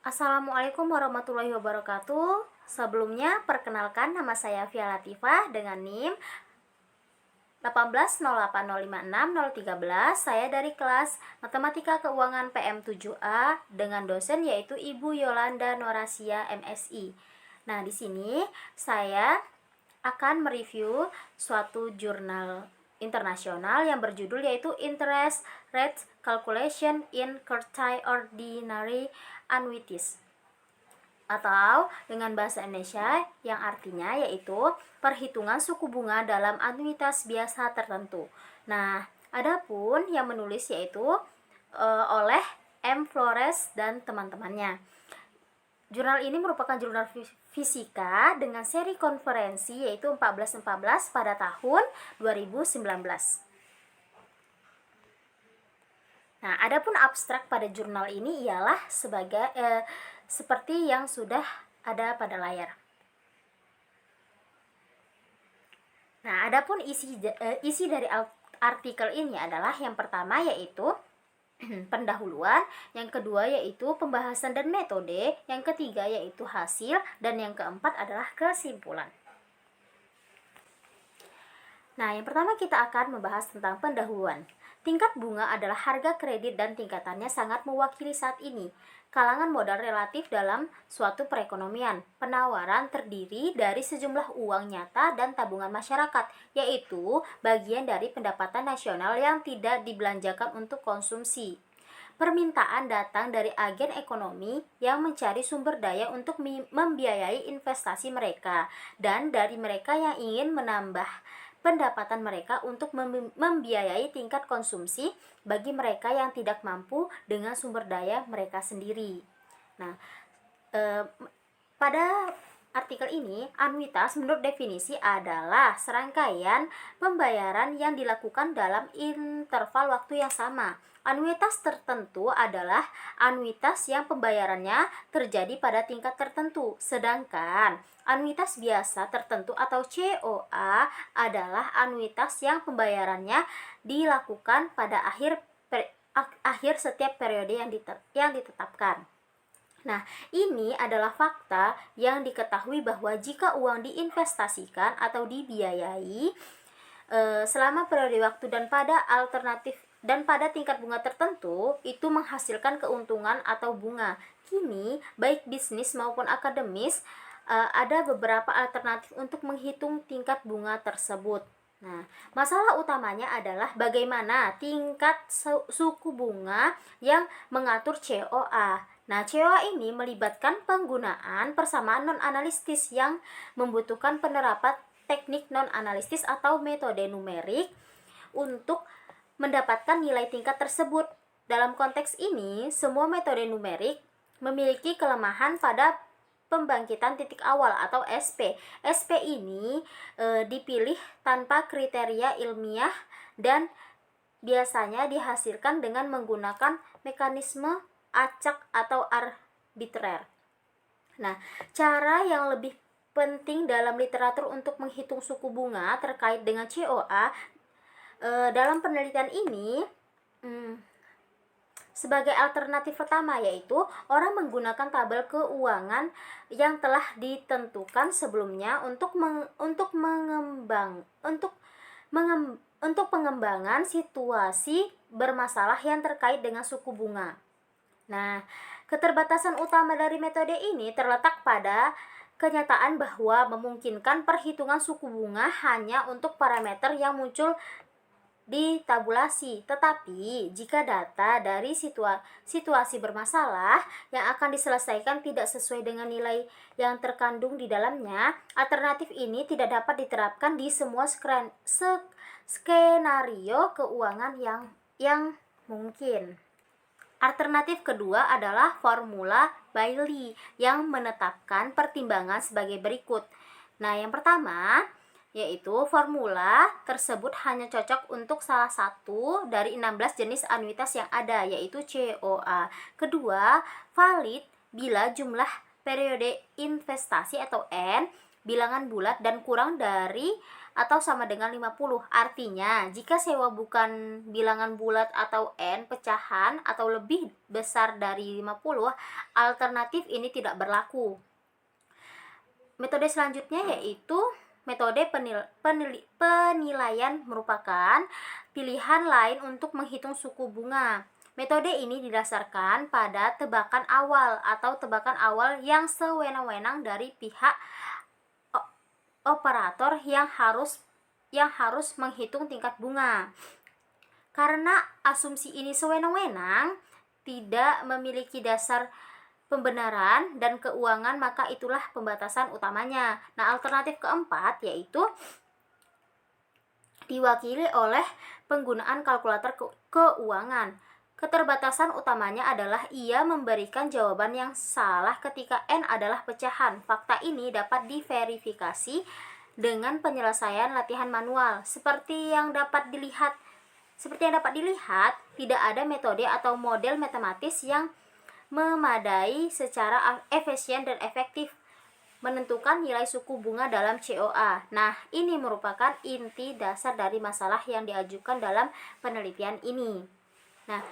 Assalamualaikum warahmatullahi wabarakatuh. Sebelumnya, perkenalkan nama saya Via Latifah dengan NIM 1808056013. Saya dari kelas Matematika Keuangan PM7A dengan dosen yaitu Ibu Yolanda Norasia MSI. Nah, di sini saya akan mereview suatu jurnal internasional yang berjudul yaitu Interest Rate Calculation in Quartile Ordinary Annuities, atau dengan bahasa Indonesia yang artinya yaitu perhitungan suku bunga dalam anuitas biasa tertentu. Nah, adapun yang menulis yaitu oleh M. Flores dan teman-temannya. Jurnal ini merupakan jurnal fisika dengan seri konferensi yaitu 1414 pada tahun 2019. Nah, adapun abstrak pada jurnal ini ialah seperti yang sudah ada pada layar. Nah, adapun isi dari artikel ini adalah yang pertama yaitu pendahuluan, yang kedua yaitu pembahasan dan metode, yang ketiga yaitu hasil, dan yang keempat adalah kesimpulan. Nah, yang pertama kita akan membahas tentang pendahuluan. Tingkat bunga adalah harga kredit dan tingkatannya sangat mewakili saat ini kalangan modal relatif dalam suatu perekonomian. Penawaran terdiri dari sejumlah uang nyata dan tabungan masyarakat, yaitu bagian dari pendapatan nasional yang tidak dibelanjakan untuk konsumsi. Permintaan datang dari agen ekonomi yang mencari sumber daya untuk membiayai investasi mereka, dan dari mereka yang ingin menambah pendapatan mereka untuk membiayai tingkat konsumsi bagi mereka yang tidak mampu dengan sumber daya mereka sendiri. Nah, pada artikel ini, anuitas menurut definisi adalah serangkaian pembayaran yang dilakukan dalam interval waktu yang sama. Anuitas tertentu adalah anuitas yang pembayarannya terjadi pada tingkat tertentu, sedangkan anuitas biasa tertentu atau COA adalah anuitas yang pembayarannya dilakukan pada akhir setiap periode yang ditetapkan. Nah, ini adalah fakta yang diketahui bahwa jika uang diinvestasikan atau dibiayai selama periode waktu dan pada tingkat bunga tertentu, itu menghasilkan keuntungan atau bunga. Kini, baik bisnis maupun akademis, ada beberapa alternatif untuk menghitung tingkat bunga tersebut. Nah, masalah utamanya adalah bagaimana tingkat suku bunga yang mengatur COA. Nah, COA ini melibatkan penggunaan persamaan non-analistis yang membutuhkan penerapan teknik non-analistis atau metode numerik untuk mendapatkan nilai tingkat tersebut. Dalam konteks ini, semua metode numerik memiliki kelemahan pada pembangkitan titik awal atau SP. SP ini dipilih tanpa kriteria ilmiah dan biasanya dihasilkan dengan menggunakan mekanisme acak atau arbitrer. Nah, cara yang lebih penting dalam literatur untuk menghitung suku bunga terkait dengan COA dalam penelitian ini sebagai alternatif pertama yaitu orang menggunakan tabel keuangan yang telah ditentukan sebelumnya untuk pengembangan situasi bermasalah yang terkait dengan suku bunga. Nah, keterbatasan utama dari metode ini terletak pada kenyataan bahwa memungkinkan perhitungan suku bunga hanya untuk parameter yang muncul di tabulasi, tetapi jika data dari situasi bermasalah yang akan diselesaikan tidak sesuai dengan nilai yang terkandung di dalamnya, alternatif ini tidak dapat diterapkan di semua skenario keuangan yang mungkin. Alternatif kedua adalah formula Bailey yang menetapkan pertimbangan sebagai berikut. Nah, yang pertama yaitu formula tersebut hanya cocok untuk salah satu dari 16 jenis anuitas yang ada, yaitu COA. Kedua, valid bila jumlah periode investasi atau N bilangan bulat dan kurang dari atau sama dengan 50. Artinya, jika sewa bukan bilangan bulat atau n pecahan atau lebih besar dari 50, alternatif ini tidak berlaku. Metode selanjutnya yaitu metode penilaian merupakan pilihan lain untuk menghitung suku bunga. Metode ini didasarkan pada tebakan awal atau tebakan awal yang sewenang-wenang dari pihak operator yang harus menghitung tingkat bunga. Karena asumsi ini sewenang-wenang, tidak memiliki dasar pembenaran dan keuangan, maka itulah pembatasan utamanya. Nah, alternatif keempat yaitu diwakili oleh penggunaan kalkulator keuangan. Keterbatasan utamanya adalah ia memberikan jawaban yang salah ketika n adalah pecahan. Fakta ini dapat diverifikasi dengan penyelesaian latihan manual. Seperti yang dapat dilihat, tidak ada metode atau model matematis yang memadai secara efisien dan efektif menentukan nilai suku bunga dalam COA. Nah, ini merupakan inti dasar dari masalah yang diajukan dalam penelitian ini. Nah,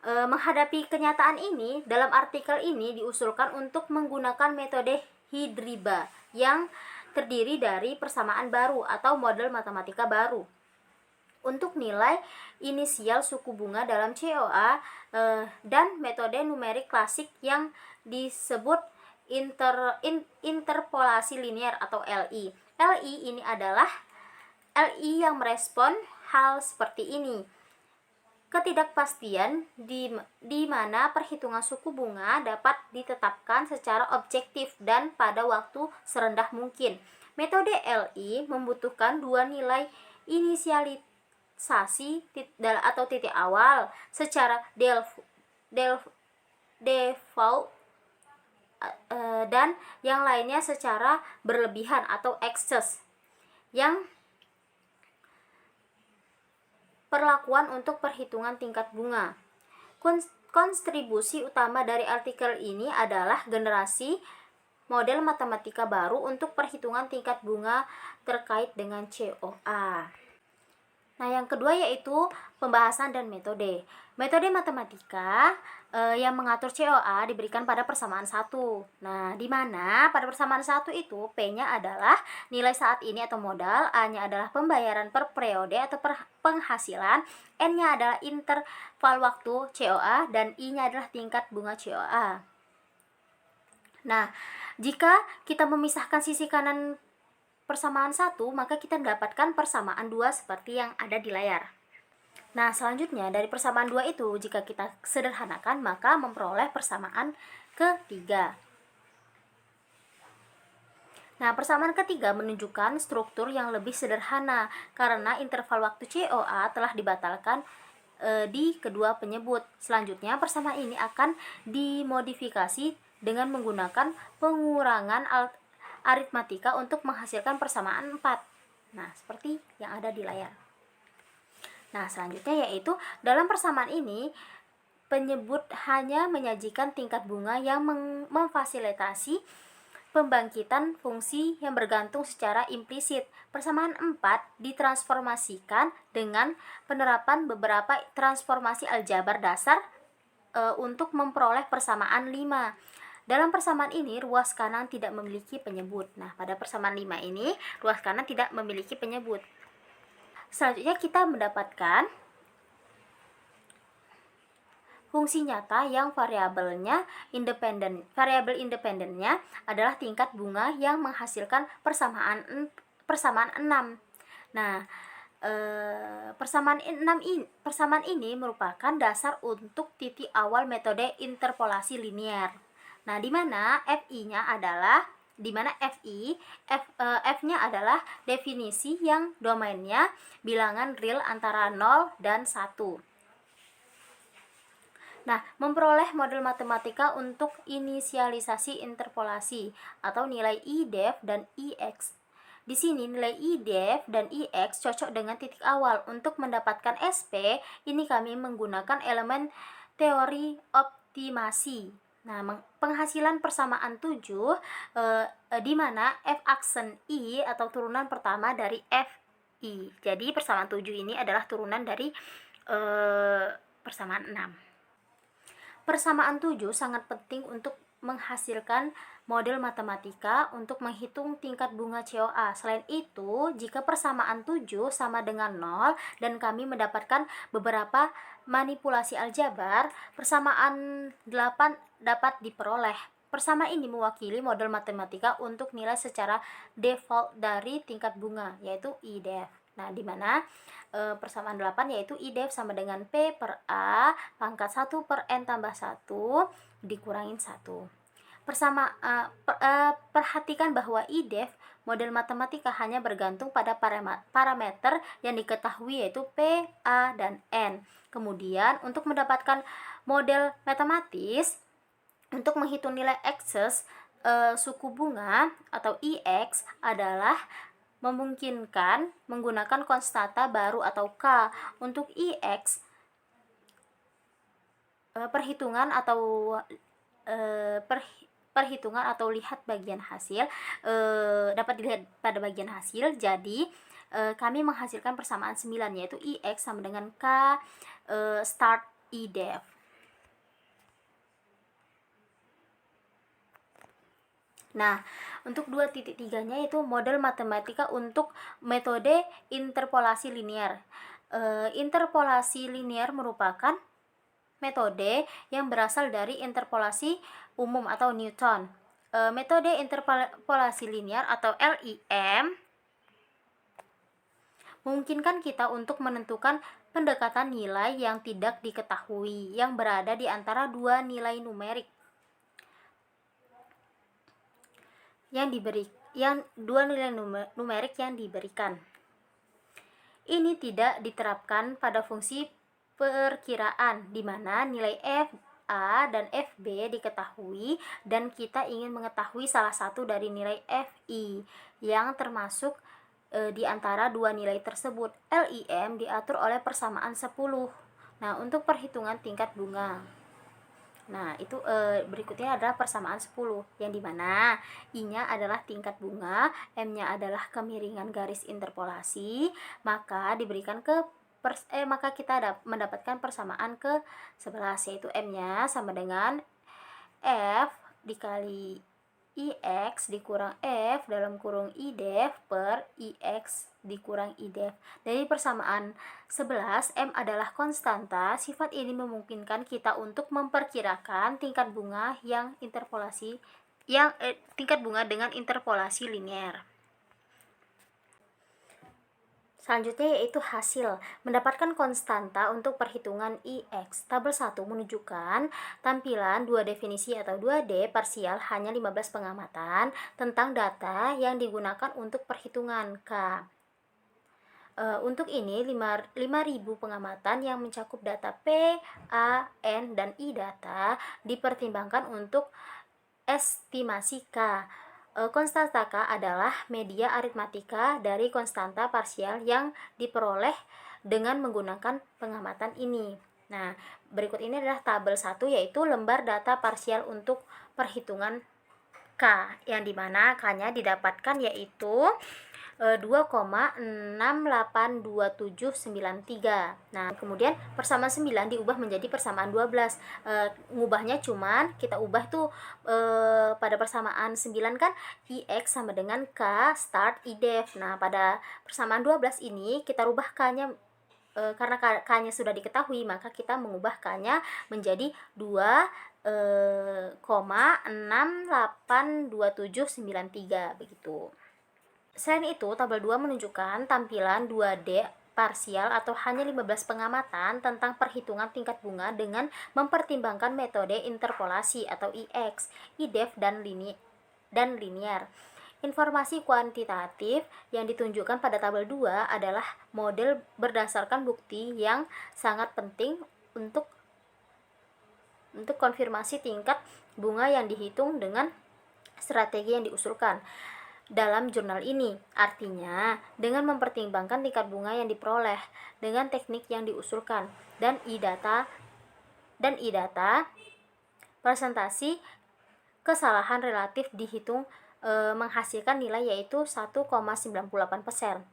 menghadapi kenyataan ini, dalam artikel ini diusulkan untuk menggunakan metode Hidriba yang terdiri dari persamaan baru atau model matematika baru untuk nilai inisial suku bunga dalam COA, dan metode numerik klasik yang disebut interpolasi linear atau LI. LI ini adalah LI yang merespon hal seperti ini. Ketidakpastian di mana perhitungan suku bunga dapat ditetapkan secara objektif dan pada waktu serendah mungkin. Metode LI membutuhkan dua nilai inisialisasi atau titik awal secara default dan yang lainnya secara berlebihan atau excess. Yang perlakuan untuk perhitungan tingkat bunga. Kontribusi utama dari artikel ini adalah generasi model matematika baru untuk perhitungan tingkat bunga terkait dengan COA. Nah, yang kedua yaitu pembahasan dan metode. Metode matematika yang mengatur COA diberikan pada persamaan 1. Nah, di mana pada persamaan 1 itu P-nya adalah nilai saat ini atau modal, A-nya adalah pembayaran per periode atau penghasilan, N-nya adalah interval waktu COA, dan I-nya adalah tingkat bunga COA. Nah, jika kita memisahkan sisi kanan persamaan 1, maka kita mendapatkan persamaan 2 seperti yang ada di layar. Nah, selanjutnya dari persamaan 2 itu jika kita sederhanakan maka memperoleh persamaan ketiga. Nah, persamaan ketiga menunjukkan struktur yang lebih sederhana karena interval waktu COA telah dibatalkan di kedua penyebut. Selanjutnya, persamaan ini akan dimodifikasi dengan menggunakan pengurangan aritmatika untuk menghasilkan persamaan 4. Nah, seperti yang ada di layar. Nah, selanjutnya yaitu dalam persamaan ini penyebut hanya menyajikan tingkat bunga yang memfasilitasi pembangkitan fungsi yang bergantung secara implisit. Persamaan 4 ditransformasikan dengan penerapan beberapa transformasi aljabar dasar untuk memperoleh persamaan 5. Dalam persamaan ini ruas kanan tidak memiliki penyebut. Nah, pada persamaan 5 ini ruas kanan tidak memiliki penyebut. Selanjutnya kita mendapatkan fungsi nyata yang variabel independennya adalah tingkat bunga yang menghasilkan persamaan 6. Nah, persamaan ini merupakan dasar untuk titik awal metode interpolasi linear. Nah, di mana F-nya adalah definisi yang domainnya bilangan real antara 0 dan 1. Nah, memperoleh model matematika untuk inisialisasi interpolasi atau nilai I-def dan I-x. Di sini nilai I-def dan I-x cocok dengan titik awal. Untuk mendapatkan SP, ini kami menggunakan elemen teori optimasi. Nah, penghasilan persamaan 7 di mana F aksen I atau turunan pertama dari FI. Jadi persamaan 7 ini adalah turunan dari persamaan 6. Persamaan 7 sangat penting untuk menghasilkan model matematika untuk menghitung tingkat bunga COA. Selain itu, jika persamaan 7 sama dengan 0 dan kami mendapatkan beberapa manipulasi aljabar, persamaan 8 dapat diperoleh. Persamaan ini mewakili model matematika untuk nilai secara default dari tingkat bunga, yaitu IDEF. Nah, di mana persamaan 8 yaitu IDEF sama dengan P per A pangkat 1 per N tambah 1 dikurangin 1. Perhatikan bahwa IDEF model matematika hanya bergantung pada parameter yang diketahui yaitu P, A, dan N. Kemudian untuk mendapatkan model matematis untuk menghitung nilai excess suku bunga atau IX adalah memungkinkan menggunakan konstanta baru atau K. Untuk IX perhitungan atau lihat bagian hasil dapat dilihat pada bagian hasil. Jadi kami menghasilkan persamaan 9 yaitu IX sama dengan K start IDEF. Nah, untuk 2.3-nya itu model matematika untuk metode interpolasi linear. Interpolasi linear merupakan metode yang berasal dari interpolasi umum atau Newton. Metode interpolasi linear atau LIM memungkinkan kita untuk menentukan pendekatan nilai yang tidak diketahui yang berada di antara dua nilai numerik numerik yang diberikan. Ini tidak diterapkan pada fungsi perkiraan di mana nilai f A dan FB diketahui dan kita ingin mengetahui salah satu dari nilai FI yang termasuk di antara dua nilai tersebut. LIM diatur oleh persamaan 10. Nah, untuk perhitungan tingkat bunga. Nah, itu berikutnya adalah persamaan 10 yang dimana I-nya adalah tingkat bunga, M-nya adalah kemiringan garis interpolasi, maka diberikan maka kita mendapatkan persamaan ke 11 yaitu M-nya sama dengan F dikali IX dikurang F dalam kurung IDEF per IX dikurang IDEF. Dari persamaan 11, M adalah konstanta. Sifat ini memungkinkan kita untuk memperkirakan tingkat bunga tingkat bunga dengan interpolasi linear. Selanjutnya yaitu hasil. Mendapatkan konstanta untuk perhitungan IX. Tabel 1 menunjukkan tampilan 2 definisi atau 2D parsial hanya 15 pengamatan tentang data yang digunakan untuk perhitungan K. Untuk ini 5.000 pengamatan yang mencakup data P, A, N, dan I data dipertimbangkan untuk estimasi K. Konstanta K adalah media aritmatika dari konstanta parsial yang diperoleh dengan menggunakan pengamatan ini. Nah, berikut ini adalah tabel 1 yaitu lembar data parsial untuk perhitungan K, yang dimana K-nya didapatkan yaitu 2,682793. Nah, kemudian persamaan 9 diubah menjadi persamaan 12. Ngubahnya cuman kita ubah tuh pada persamaan 9 kan IX sama dengan K start IDEF. Nah, pada persamaan 12 ini kita rubah K-nya karena K-nya sudah diketahui, maka kita mengubah K-nya menjadi 2,682793 begitu. Selain itu, tabel 2 menunjukkan tampilan 2D parsial atau hanya 15 pengamatan tentang perhitungan tingkat bunga dengan mempertimbangkan metode interpolasi atau IX, IDEF, dan linear. Informasi kuantitatif yang ditunjukkan pada tabel 2 adalah model berdasarkan bukti yang sangat penting untuk konfirmasi tingkat bunga yang dihitung dengan strategi yang diusulkan dalam jurnal ini. Artinya, dengan mempertimbangkan tingkat bunga yang diperoleh dengan teknik yang diusulkan dan I-data Presentasi kesalahan relatif dihitung menghasilkan nilai yaitu 1,98%.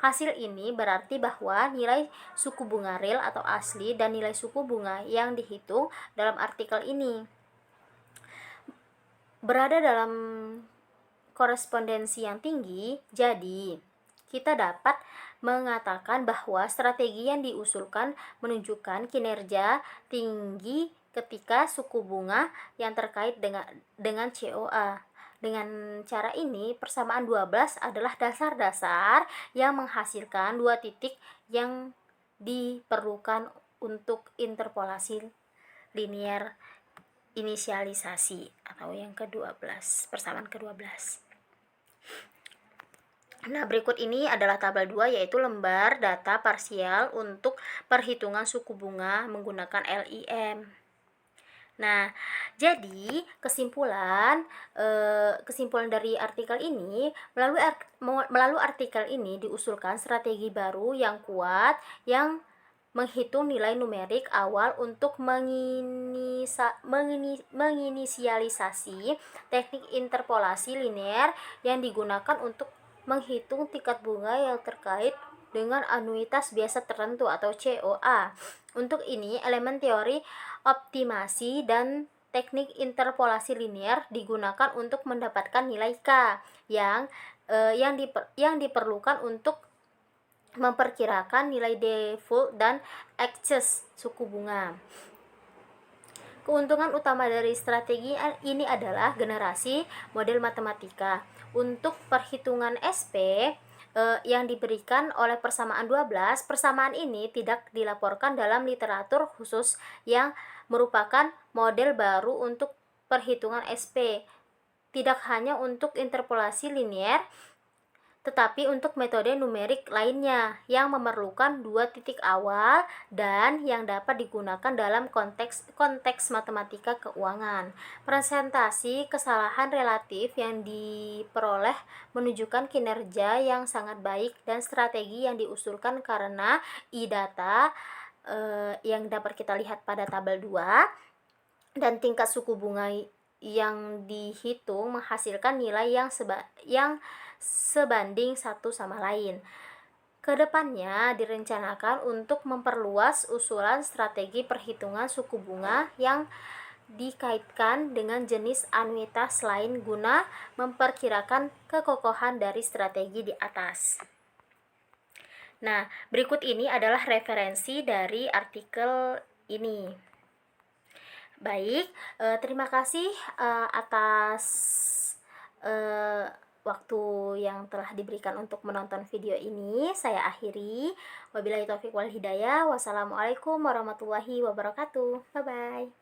Hasil ini berarti bahwa nilai suku bunga real atau asli dan nilai suku bunga yang dihitung dalam artikel ini berada dalam korespondensi yang tinggi. Jadi, kita dapat mengatakan bahwa strategi yang diusulkan menunjukkan kinerja tinggi ketika suku bunga yang terkait dengan COA. Dengan cara ini, persamaan 12 adalah dasar-dasar yang menghasilkan dua titik yang diperlukan untuk interpolasi linear inisialisasi atau yang ke-12, persamaan ke-12. Nah, berikut ini adalah tabel 2, yaitu lembar data parsial untuk perhitungan suku bunga menggunakan LIM. Nah, jadi kesimpulan dari artikel ini, melalui artikel ini diusulkan strategi baru yang kuat yang menghitung nilai numerik awal untuk menginisialisasi teknik interpolasi linear yang digunakan untuk menghitung tingkat bunga yang terkait dengan anuitas biasa tertentu atau COA. Untuk ini, elemen teori optimasi dan teknik interpolasi linear digunakan untuk mendapatkan nilai K yang diperlukan untuk memperkirakan nilai default dan excess suku bunga. Keuntungan utama dari strategi ini adalah generasi model matematika. Untuk perhitungan SP yang diberikan oleh persamaan 12, persamaan ini tidak dilaporkan dalam literatur khusus yang merupakan model baru untuk perhitungan SP. Tidak hanya untuk interpolasi linear, tetapi untuk metode numerik lainnya yang memerlukan dua titik awal dan yang dapat digunakan dalam konteks matematika keuangan. Presentasi kesalahan relatif yang diperoleh menunjukkan kinerja yang sangat baik dan strategi yang diusulkan karena I-data yang dapat kita lihat pada tabel 2 dan tingkat suku bunga yang dihitung menghasilkan nilai yang sebanding satu sama lain. Kedepannya direncanakan untuk memperluas usulan strategi perhitungan suku bunga yang dikaitkan dengan jenis anuitas lain guna memperkirakan kekokohan dari strategi di atas. Nah, berikut ini adalah referensi dari artikel ini. Baik, terima kasih atas waktu yang telah diberikan untuk menonton video ini. Saya akhiri. Wabillahi taufiq wal hidayah. Wassalamualaikum warahmatullahi wabarakatuh. Bye bye.